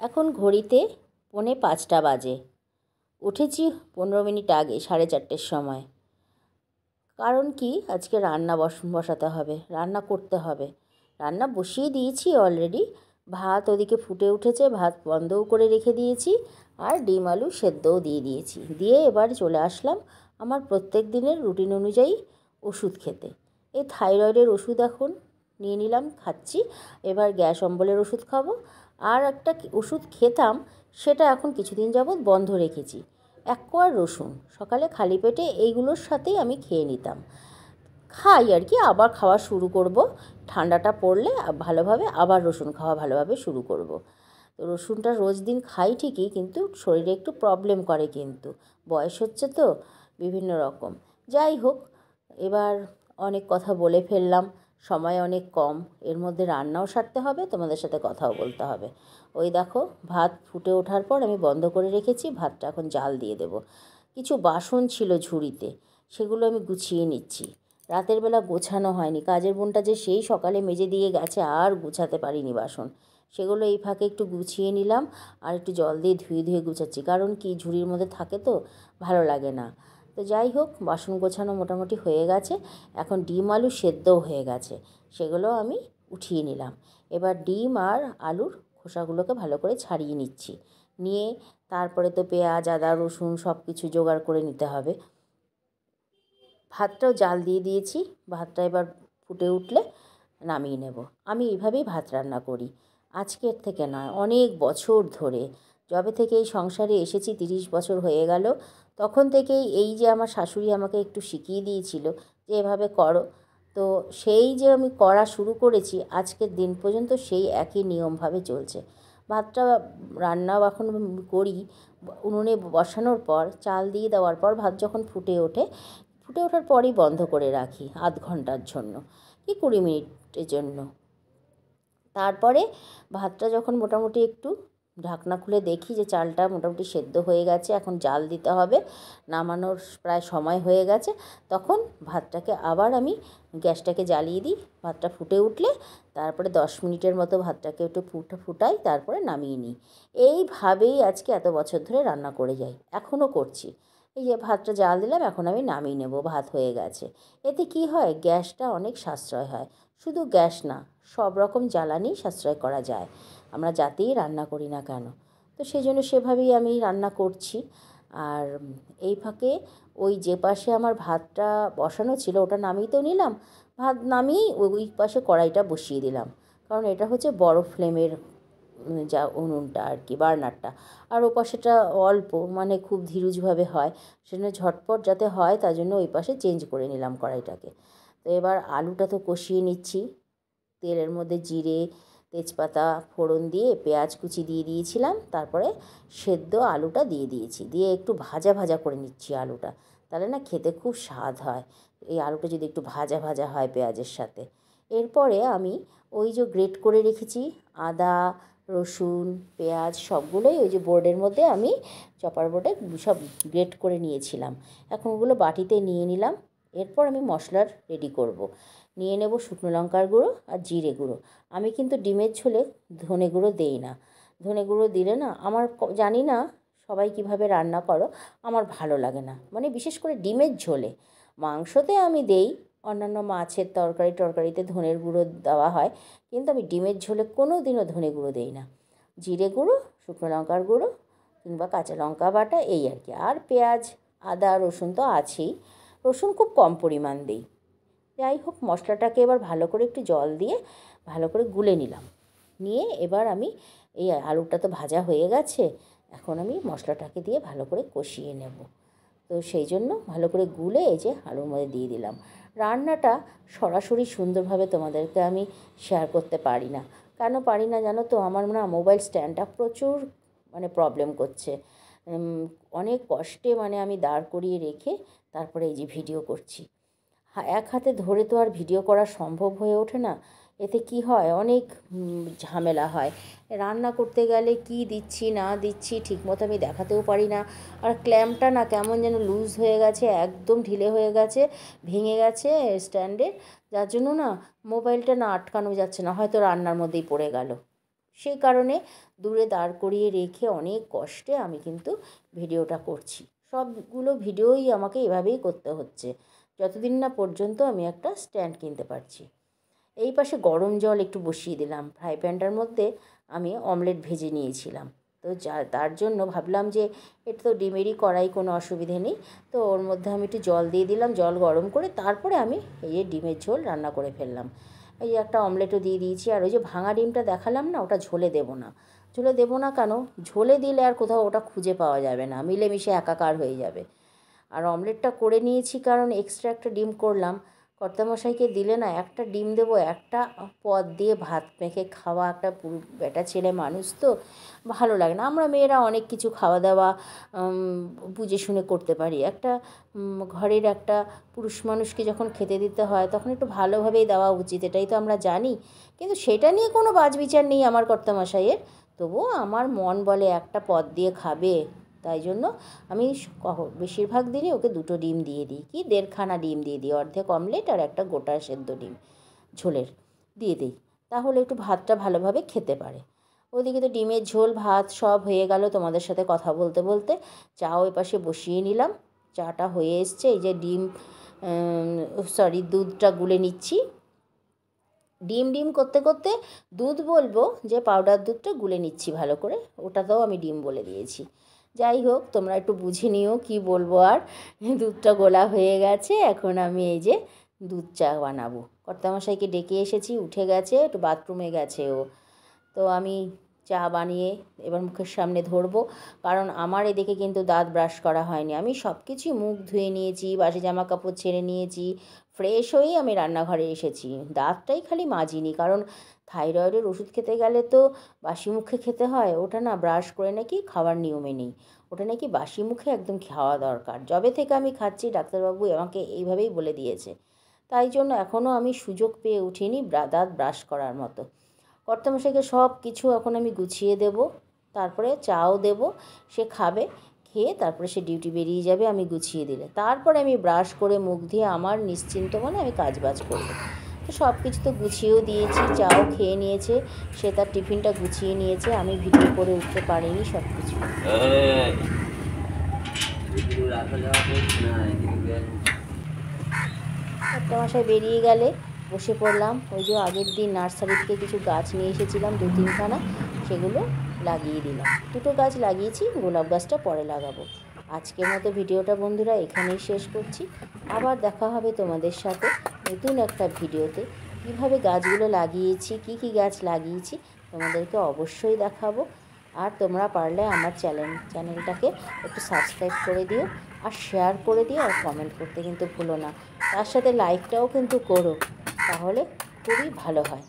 এখন ঘড়িতে 4:45 বাজে। উঠেছি 15 মিনিট আগে, 4:30-র সময়। কারণ কি, আজকে রান্না বসাতে হবে, রান্না করতে হবে। রান্না বসিয়ে দিয়েছি অলরেডি। ভাত ওদিকে ফুটে উঠেছে, ভাত বন্ধও করে রেখে দিয়েছি, আর ডিম আলু সেদ্ধও দিয়ে দিয়েছি। দিয়ে এবার চলে আসলাম আমার প্রত্যেক দিনের রুটিন অনুযায়ী ওষুধ খেতে। এই থাইরয়েডের ওষুধ এখন নিয়ে নিলাম, খাচ্ছি। এবার গ্যাস অম্বলের ওষুধ খাবো। আর একটা ওষুধ খেতাম, সেটা এখন কিছুদিন যাবৎ বন্ধ রেখেছি। 1 কোয়া রসুন সকালে খালি পেটে এইগুলোর সাথেই আমি খেয়ে নিতাম, খাই আর কি। আবার খাওয়া শুরু করব, ঠান্ডাটা পড়লে ভালোভাবে আবার রসুন খাওয়া ভালোভাবে শুরু করব। তো রসুনটা রোজ দিন খাই ঠিকই, কিন্তু শরীরে একটু প্রবলেম করে, কিন্তু বয়স হচ্ছে তো বিভিন্ন রকম। যাই হোক, এবার অনেক কথা বলে ফেললাম, সময় অনেক কম, এর মধ্যে রান্নাও সারতে হবে, তোমাদের সাথে কথাও বলতে হবে। ওই দেখো, ভাত ফুটে ওঠার পর আমি বন্ধ করে রেখেছি, ভাতটা এখন জাল দিয়ে দেব। কিছু বাসন ছিল ঝুড়িতে, সেগুলো আমি গুছিয়ে নিচ্ছি। রাতের বেলা গোছানো হয়নি, কাজের বোনটা যে সেই সকালে মেজে দিয়ে গেছে, আর গুছাতে পারিনি বাসন। সেগুলো এই ফাঁকে একটু গুছিয়ে নিলাম, আর একটু জল দিয়ে ধুয়ে ধুয়ে গুছাচ্ছি। কারণ কি, ঝুড়ির মধ্যে থাকে তো ভালো লাগে না। তো যাই হোক, বাসন গোছানো মোটামুটি হয়ে গেছে। এখন ডিম আলু সেদ্ধও হয়ে গেছে, সেগুলো আমি উঠিয়ে নিলাম। এবার ডিম আর আলুর খোসাগুলোকে ভালো করে ছাড়িয়ে নিচ্ছি। নিয়ে তারপরে তো পেঁয়াজ, আদা, রসুন সব কিছু জোগাড় করে নিতে হবে। ভাতটাও জাল দিয়ে দিয়েছি, ভাতটা এবার ফুটে উঠলে নামিয়ে নেব। আমি এইভাবেই ভাত রান্না করি, আজকের থেকে নয়, অনেক বছর ধরে। যবে থেকে এই সংসারে এসেছি, 30 বছর হয়ে গেল, তখন থেকেই এই যে আমার শাশুড়ি আমাকে একটু শিখিয়ে দিয়েছিল যে এভাবে করো। তো সেই যে আমি করা শুরু করেছি, আজকের দিন পর্যন্ত সেই একই নিয়মভাবে চলছে। ভাতটা রান্নাও এখন করি, উনুনে বসানোর পর চাল দিয়ে দেওয়ার পর ভাত যখন ফুটে ওঠে, ফুটে ওঠার পরই বন্ধ করে রাখি আধ ঘন্টার জন্য কি 20 মিনিটের জন্য। তারপরে ভাতটা যখন মোটামুটি একটু ঢাকনা খুলে দেখি যে চালটা মোটামুটি সেদ্ধ হয়ে গেছে, এখন জাল দিতে হবে, নামানোর প্রায় সময় হয়ে গেছে, তখন ভাতটাকে আবার আমি গ্যাসটাকে জ্বালিয়ে দিই। ভাতটা ফুটে উঠলে তারপরে 10 মিনিটের মতো ভাতটাকে একটু ফুটাই, তারপরে নামিয়ে নিই। এইভাবেই আজকে এত বছর ধরে রান্না করে যাই, এখনও করছি। এই যে ভাতটা জাল দিলাম, এখন আমি নামিয়ে নেব, ভাত হয়ে গেছে। এতে কি হয়, গ্যাসটা অনেক সাশ্রয় হয়। শুধু গ্যাস না, সব রকম জ্বালানি সাশ্রয় করা যায়, আমরা যাতেই রান্না করি না কেন। তো সেই জন্য সেভাবেই আমি রান্না করছি। আর এই ফাঁকে ওই যে পাশে আমার ভাতটা বসানো ছিল, ওটা নামিয়ে তো নিলাম। ভাত নামিয়েই ওই পাশে কড়াইটা বসিয়ে দিলাম, কারণ এটা হচ্ছে বড় ফ্লেমের যা উনুনটা আর কি, বার্নারটা। আর ও পাশেটা অল্প, মানে খুব ধীরুজভাবে হয়, সেজন্য ঝটপট যাতে হয়, তার জন্য ওই পাশে চেঞ্জ করে নিলাম কড়াইটাকে। তো এবার আলুটা তো কষিয়ে নিচ্ছি। তেলের মধ্যে জিরে, তেজপাতা ফোড়ন দিয়ে পেঁয়াজ কুচি দিয়ে দিয়েছিলাম, তারপরে সেদ্ধ আলুটা দিয়ে দিয়েছি, দিয়ে একটু ভাজা ভাজা করে নিচ্ছি আলুটা, তাহলে না খেতে খুব স্বাদ হয় এই আলুটা যদি একটু ভাজা ভাজা হয় পেঁয়াজের সাথে। এরপরে আমি ওই যে গ্রেট করে রেখেছি আদা, রসুন, পেঁয়াজ সবগুলোই ওই যে বোর্ডের মধ্যে আমি চপার বোর্ডে সব গ্রেট করে নিয়েছিলাম, এখন ওগুলো বাটিতে নিয়ে নিলাম। এরপর আমি মশলার রেডি করব। নিয়ে নেব শুকনো লঙ্কার গুঁড়ো আর জিরে গুঁড়ো। আমি কিন্তু ডিমের ঝোলে ধনে গুঁড়ো দেই না, ধনে গুঁড়ো দিলে না আমার, জানি না সবাই কিভাবে রান্না করো, আমার ভালো লাগে না, মানে বিশেষ করে ডিমের ঝোলে। মাংসতে আমি দেই, অন্যান্য মাছের তরকারিতে ধনের গুঁড়ো দেওয়া হয়, কিন্তু আমি ডিমের ঝোলে কোনো দিনও ধনে গুঁড়ো দেই না। জিরে গুঁড়ো, শুকনো লঙ্কার গুঁড়ো কিংবা কাঁচা লঙ্কা বাটা, এই আর কি। আর পেঁয়াজ, আদা, রসুন তো আছেই, রসুন খুব কম পরিমাণ দিই। যাই হোক, মশলাটাকে এবার ভালো করে একটু জল দিয়ে ভালো করে গুলে নিলাম। নিয়ে এবার আমি এই আলুটা তো ভাজা হয়ে গেছে, এখন আমি মশলাটাকে দিয়ে ভালো করে কষিয়ে নেব। তো সেই জন্য ভালো করে গুলে এই যে আলুর মধ্যে দিয়ে দিলাম। রান্নাটা সরাসরি সুন্দরভাবে তোমাদেরকে আমি শেয়ার করতে পারি না। কেন পারি না জানো তো, আমার না মোবাইল স্ট্যান্ডটা প্রচুর মানে প্রবলেম করছে। অনেক কষ্টে মানে আমি দাঁড় করিয়ে রেখে তারপরে এই যে ভিডিও করছি। এক হাতে ধরে তো আর ভিডিও করা সম্ভব হয়ে ওঠে না। এতে কি হয়, অনেক ঝামেলা হয়। রান্না করতে গেলে কি দিচ্ছি না দিচ্ছি ঠিকমতো আমি দেখাতেও পারি না। আর ক্ল্যাম্পটা না কেমন যেন লুজ হয়ে গেছে, একদম ঢিলে হয়ে গেছে, ভেঙে গেছে স্ট্যান্ডে, যার জন্য না মোবাইলটা না আটকানো যাচ্ছে না, হয়তো রান্নার মধ্যেই পড়ে গেল। সেই কারণে দূরে দাঁড় করিয়ে রেখে অনেক কষ্টে আমি কিন্তু ভিডিওটা করছি। সবগুলো ভিডিওই আমাকে এভাবেই করতে হচ্ছে যতদিন না পর্যন্ত আমি একটা স্ট্যান্ড কিনতে পারছি। এই পাশে গরম জল একটু বসিয়ে দিলাম। ফ্রাই প্যানটার মধ্যে আমি অমলেট ভেজে নিয়েছিলাম, তো তার জন্য ভাবলাম যে এটা তো ডিমেরই কড়াই, কোনো অসুবিধে নেই। তো ওর মধ্যে আমি একটু জল দিয়ে দিলাম, জল গরম করে তারপরে আমি এই যে ডিমের ঝোল রান্না করে ফেললাম। এই যে একটা অমলেটও দিয়ে দিয়েছি। আর ওই যে ভাঙা ডিমটা দেখালাম না, ওটা ঝোলে দেবো না। ঝোলে দেবো না কেন, ঝোলে দিলে আর কোথাও ওটা খুঁজে পাওয়া যাবে না, মিলেমিশে একাকার হয়ে যাবে। আর অমলেটটা করে নিয়েছি কারণ এক্সট্রা একটা ডিম করলাম, কর্তামশাইকে দিলে না একটা ডিম দেবো, একটা পদ দিয়ে ভাত মেখে খাওয়া, একটা পুরো বেটা ছেলে মানুষ তো ভালো লাগে না। আমরা মেয়েরা অনেক কিছু খাওয়া দাওয়া বুঝে শুনে করতে পারি, একটা ঘরের একটা পুরুষ মানুষকে যখন খেতে দিতে হয় তখন একটু ভালোভাবেই দেওয়া উচিত, এটাই তো আমরা জানি। কিন্তু সেটা নিয়ে কোনো বাছবিচার নেই আমার কর্তামশাইয়ের। তবুও আমার মন বলে একটা পদ দিয়ে খাবে, তাই জন্য আমি বেশিরভাগ দিনই ওকে 2টো ডিম দিয়ে দিই, কি 1.5খানা ডিম দিয়ে দিই, অর্ধেক অমলেট আর একটা গোটা সেদ্ধ ডিম ঝোলের দিয়ে দিই, তাহলে একটু ভাতটা ভালোভাবে খেতে পারে। ওইদিকে তো ডিমের ঝোল ভাত সব হয়ে গেল তোমাদের সাথে কথা বলতে বলতে। চাও এপাশে বসিয়ে নিলাম, চাটা হয়ে এসছে। এই যে দুধটা গুলে নিচ্ছি। ডিম করতে করতে দুধ বলবো যে পাউডার দুধটা গুলে নিচ্ছি ভালো করে, ওটাতেও আমি ডিম বলে দিয়েছি। যাই হোক, তোমরা একটু বুঝে নিও কী বলবো। আর দুধটা গোলা হয়ে গেছে, এখন আমি এই যে দুধ চা বানাবো। কর্তামশাইকে ডেকে এসেছি, উঠে গেছে, একটু বাথরুমে গেছে ও। তো আমি চা বানিয়ে এবার মুখের সামনে ধরবো, কারণ আমার এদিকে কিন্তু দাঁত ব্রাশ করা হয়নি। আমি সব কিছুই মুখ ধুয়ে নিয়েছি, বাসি জামা কাপড় ছেড়ে নিয়েছি, ফ্রেশ হয়েই আমি রান্নাঘরে এসেছি। দাঁতটাই খালি মাজিনি, কারণ থাইরয়েডের ওষুধ খেতে গেলে তো বাসি মুখে খেতে হয়, ওটা না ব্রাশ করে নাকি খাওয়ার নিয়মে নেই, ওটা নাকি বাসি মুখে একদম খাওয়া দরকার। যবে থেকে আমি খাচ্ছি ডাক্তারবাবু আমাকে এইভাবেই বলে দিয়েছে, তাই জন্য এখনও আমি সুযোগ পেয়ে উঠিনি দাঁত ব্রাশ করার মতো। কর্তামশাইকে সব কিছু এখন আমি গুছিয়ে দেব, তারপরে চাও দেব, সে খাবে, খেয়ে তারপরে সে ডিউটি বেরিয়ে যাবে আমি গুছিয়ে দিলে। তারপরে আমি ব্রাশ করে মুখ দিয়ে আমার নিশ্চিন্ত মনে আমি কাজবাজ করব। তো সব কিছু তো গুছিয়েও দিয়েছি, চাও খেয়ে নিয়েছে, সে তার টিফিনটা গুছিয়ে নিয়েছে, আমি ভিডিও করে উঠতে পারিনি সব কিছু। কর্তামশাই বেরিয়ে গেলে বসে পড়লাম। ওই যে আগের দিন নার্সারি থেকে কিছু গাছ নিয়ে এসেছিলাম 2-3খানা, সেগুলো লাগিয়ে দিলাম। 2টো গাছ লাগিয়েছি, গোলাপ গাছটা পরে লাগাবো। আজকের মতো ভিডিওটা বন্ধুরা এখানেই শেষ করছি। আবার দেখা হবে তোমাদের সাথে নতুন একটা ভিডিওতে। কীভাবে গাছগুলো লাগিয়েছি, কি কি গাছ লাগিয়েছি তোমাদেরকে অবশ্যই দেখাবো। আর তোমরা পারলে আমার চ্যানেলটাকে একটু সাবস্ক্রাইব করে দিও, আর শেয়ার করে দিও, আর কমেন্ট করতে কিন্তু ভুলো না। তার সাথে লাইকটাও কিন্তু করো, তাহলে খুবই ভালো হয়।